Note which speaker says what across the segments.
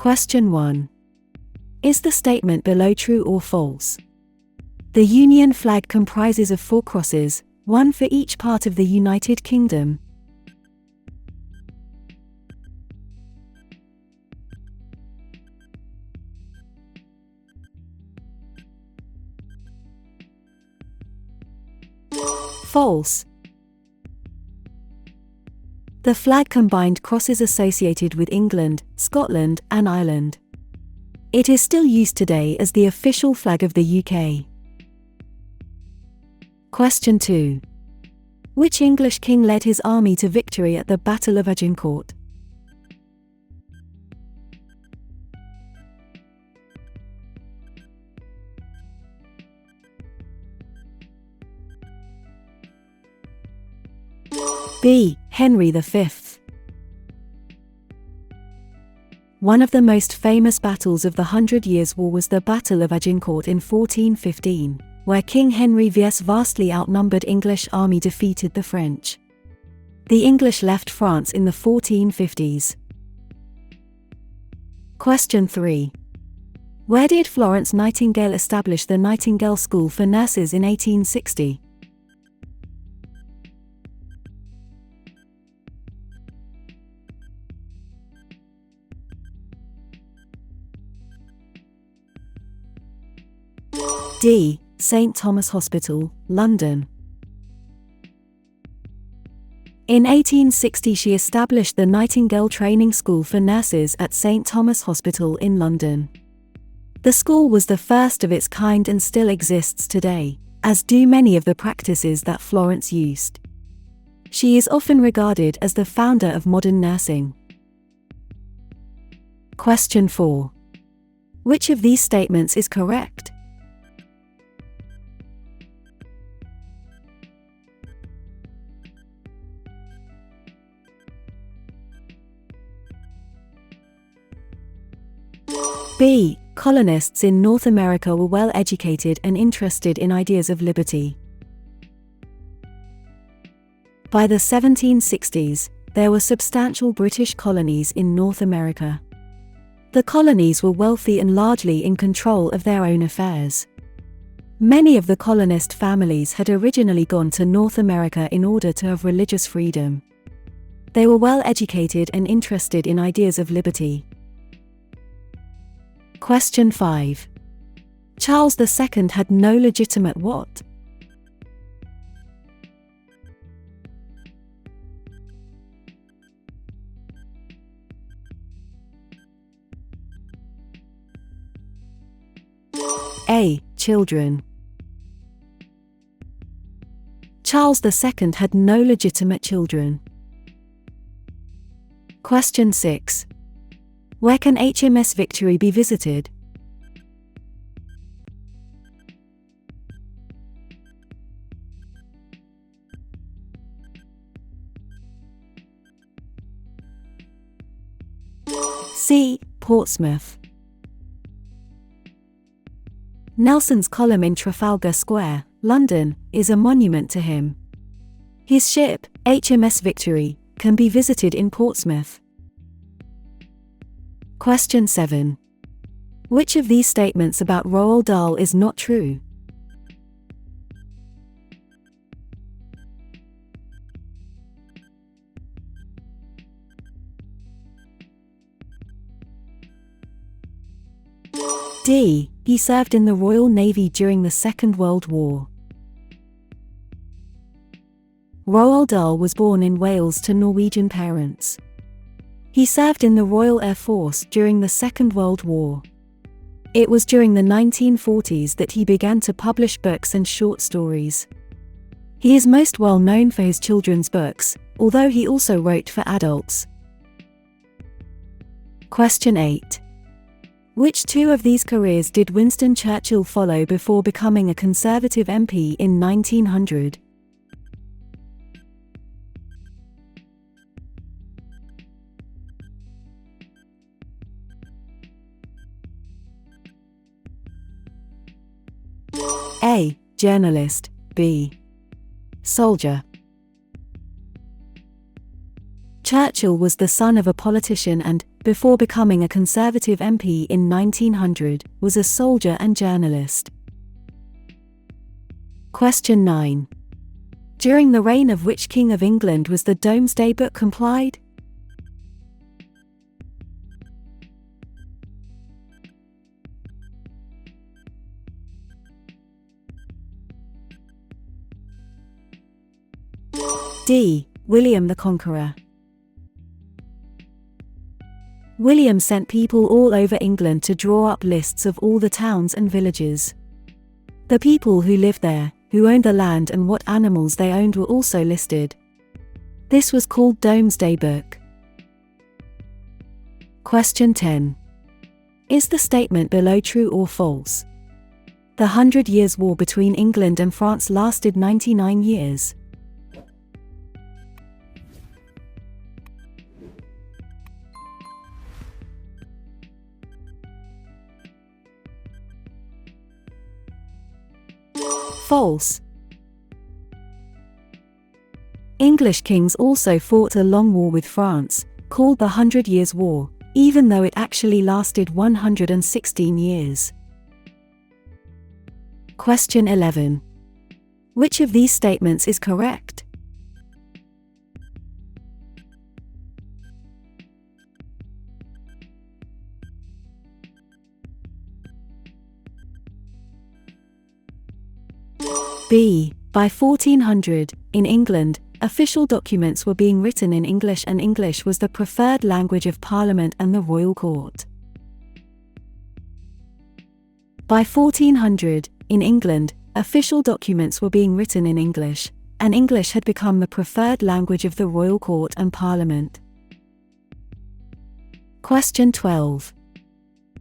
Speaker 1: Question 1. Is the statement below true or false? The Union flag comprises of 4 crosses, one for each part of the United Kingdom. False. The flag combined crosses associated with England, Scotland, and Ireland. It is still used today as the official flag of the UK. Question 2. Which English king led his army to victory at the Battle of Agincourt? B. Henry V. One of the most famous battles of the 100 Years' War was the Battle of Agincourt in 1415, where King Henry VI's vastly outnumbered English army defeated the French. The English left France in the 1450s. Question 3. Where did Florence Nightingale establish the Nightingale School for Nurses in 1860? D. St. Thomas Hospital, London. In 1860 she established the Nightingale Training School for Nurses at St. Thomas Hospital in London. The school was the first of its kind and still exists today, as do many of the practices that Florence used. She is often regarded as the founder of modern nursing. Question 4. Which of these statements is correct? B. Colonists in North America were well educated and interested in ideas of liberty. By the 1760s, there were substantial British colonies in North America. The colonies were wealthy and largely in control of their own affairs. Many of the colonist families had originally gone to North America in order to have religious freedom. They were well educated and interested in ideas of liberty. Question 5. Charles II had no legitimate what? A. Children. Charles II had no legitimate children. Question 6. Where can HMS Victory be visited? C. Portsmouth. Nelson's column in Trafalgar Square, London, is a monument to him. His ship, HMS Victory, can be visited in Portsmouth. Question 7. Which of these statements about Roald Dahl is not true? D. He served in the Royal Navy during the Second World War. Roald Dahl was born in Wales to Norwegian parents. He served in the Royal Air Force during the Second World War. It was during the 1940s that he began to publish books and short stories. He is most well known for his children's books, although he also wrote for adults. Question 8. Which 2 of these careers did Winston Churchill follow before becoming a Conservative MP in 1900? A. Journalist. B. Soldier. Churchill was the son of a politician and, before becoming a Conservative MP in 1900, was a soldier and journalist. Question 9. During the reign of which King of England was the Domesday Book compiled? D. William the Conqueror. William sent people all over England to draw up lists of all the towns and villages. The people who lived there, who owned the land and what animals they owned were also listed. This was called Domesday Book. Question 10. Is the statement below true or false? The 100 Years' War between England and France lasted 99 years. False. English kings also fought a long war with France, called the 100 Years' War, even though it actually lasted 116 years. Question 11. Which of these statements is correct? B. By 1400, in England, official documents were being written in English and English was the preferred language of Parliament and the royal court. By 1400, in England, official documents were being written in English, and English had become the preferred language of the royal court and Parliament. Question 12.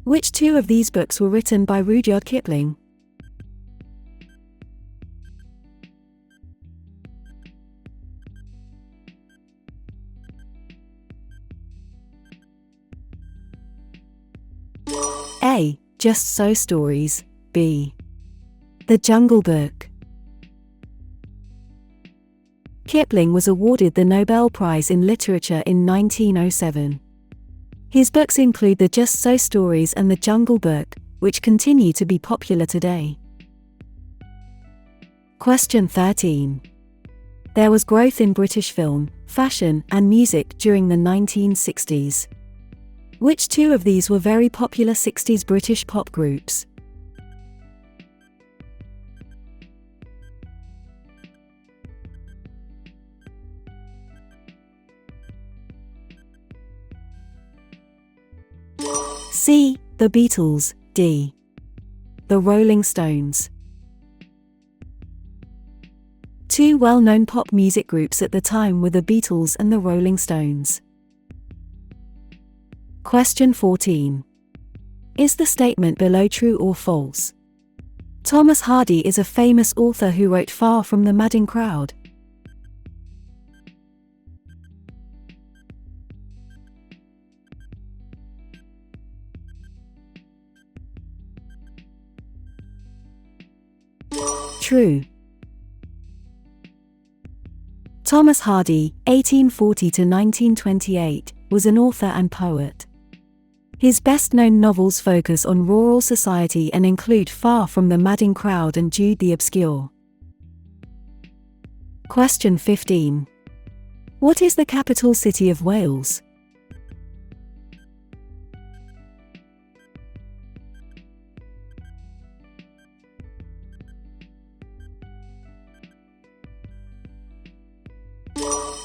Speaker 1: Which two of these books were written by Rudyard Kipling? A. Just So Stories. B. The Jungle Book. Kipling was awarded the Nobel Prize in Literature in 1907. His books include the Just So Stories and the Jungle Book, which continue to be popular today. Question 13. There was growth in British film, fashion, and music during the 1960s. Which two of these were very popular 60s British pop groups? C. The Beatles. D. The Rolling Stones. Two well-known pop music groups at the time were the Beatles and the Rolling Stones. Question 14. Is the statement below true or false? Thomas Hardy is a famous author who wrote Far from the Madding Crowd. True. Thomas Hardy, 1840 to 1928, was an author and poet. His best-known novels focus on rural society and include Far from the Madding Crowd and Jude the Obscure. Question 15. What is the capital city of Wales?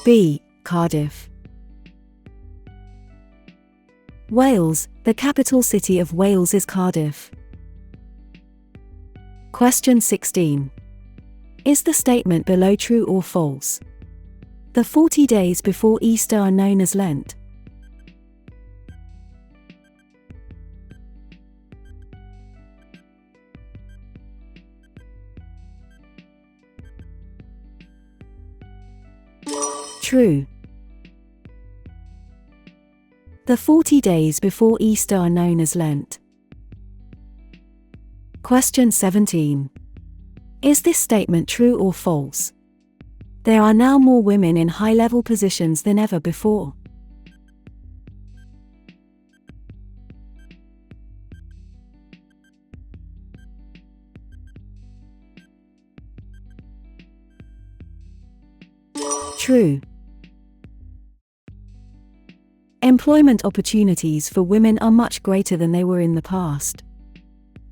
Speaker 1: B. Cardiff. Wales, the capital city of Wales is Cardiff. Question 16. Is the statement below true or false? The 40 days before Easter are known as Lent. True. The 40 days before Easter are known as Lent. Question 17. Is this statement true or false? There are now more women in high-level positions than ever before. True. Employment opportunities for women are much greater than they were in the past.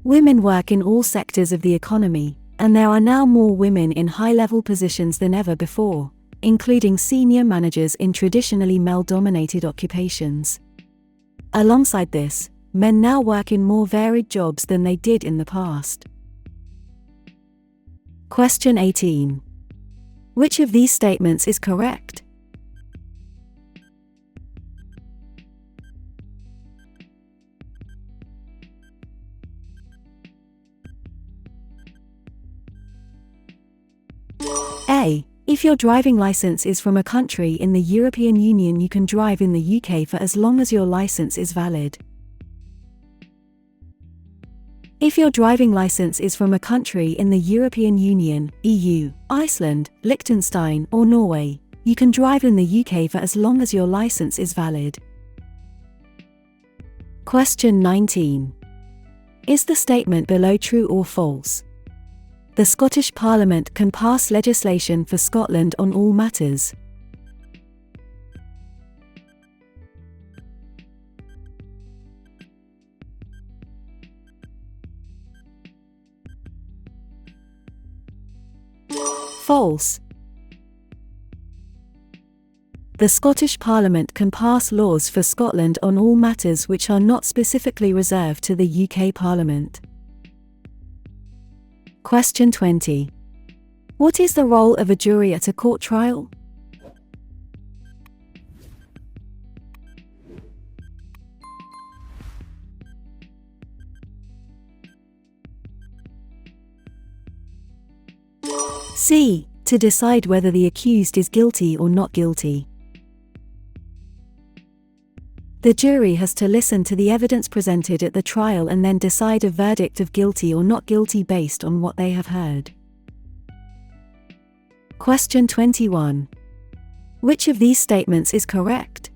Speaker 1: Women work in all sectors of the economy, and there are now more women in high-level positions than ever before, including senior managers in traditionally male-dominated occupations. Alongside this, men now work in more varied jobs than they did in the past. Question 18. Which of these statements is correct? A. If your driving license is from a country in the European Union, you can drive in the UK for as long as your license is valid. If your driving license is from a country in the European Union, EU, Iceland, Liechtenstein, or Norway, you can drive in the UK for as long as your license is valid. Question 19. Is the statement below true or false? The Scottish Parliament can pass legislation for Scotland on all matters. False. The Scottish Parliament can pass laws for Scotland on all matters which are not specifically reserved to the UK Parliament. Question 20. What is the role of a jury at a court trial? C. To decide whether the accused is guilty or not guilty. The jury has to listen to the evidence presented at the trial and then decide a verdict of guilty or not guilty based on what they have heard. Question 21. Which of these statements is correct?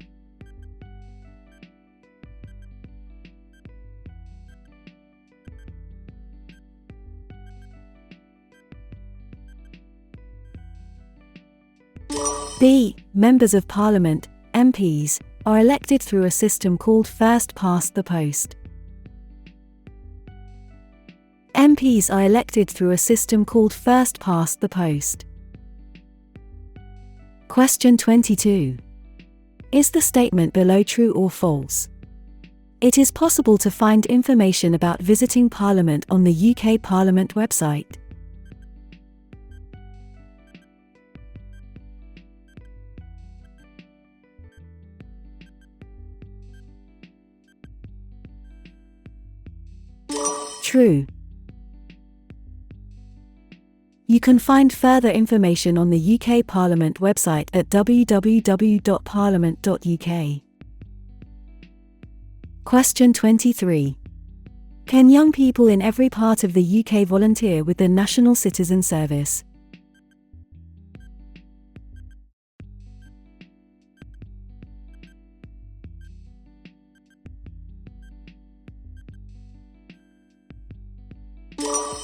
Speaker 1: B. Members of Parliament, MPs, are elected through a system called first past the post. MPs are elected through a system called first past the post. Question 22. Is the statement below true or false? It is possible to find information about visiting Parliament on the UK Parliament website. True. You can find further information on the UK Parliament website at www.parliament.uk. Question 23. Can young people in every part of the UK volunteer with the National Citizen Service?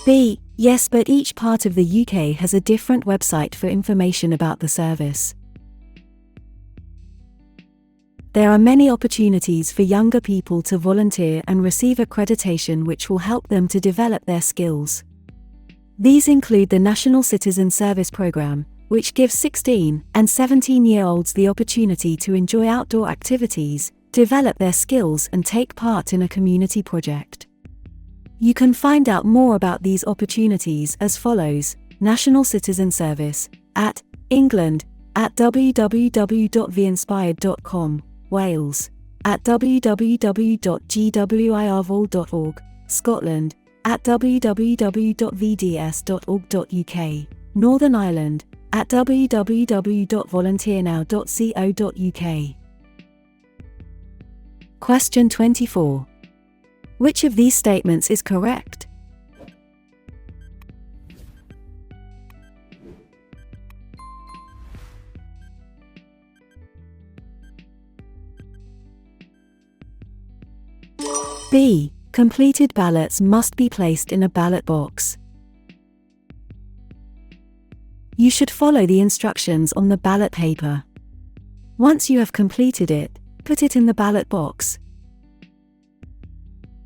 Speaker 1: B. Yes, but each part of the UK has a different website for information about the service. There are many opportunities for younger people to volunteer and receive accreditation which will help them to develop their skills. These include the National Citizen Service Programme, which gives 16 and 17-year-olds the opportunity to enjoy outdoor activities, develop their skills and take part in a community project. You can find out more about these opportunities as follows: National Citizen Service, at England, at www.theinspired.com, Wales, at www.gwirvol.org, Scotland, at www.vds.org.uk, Northern Ireland, at www.volunteernow.co.uk. Question 24. Which of these statements is correct? B. Completed ballots must be placed in a ballot box. You should follow the instructions on the ballot paper. Once you have completed it, put it in the ballot box.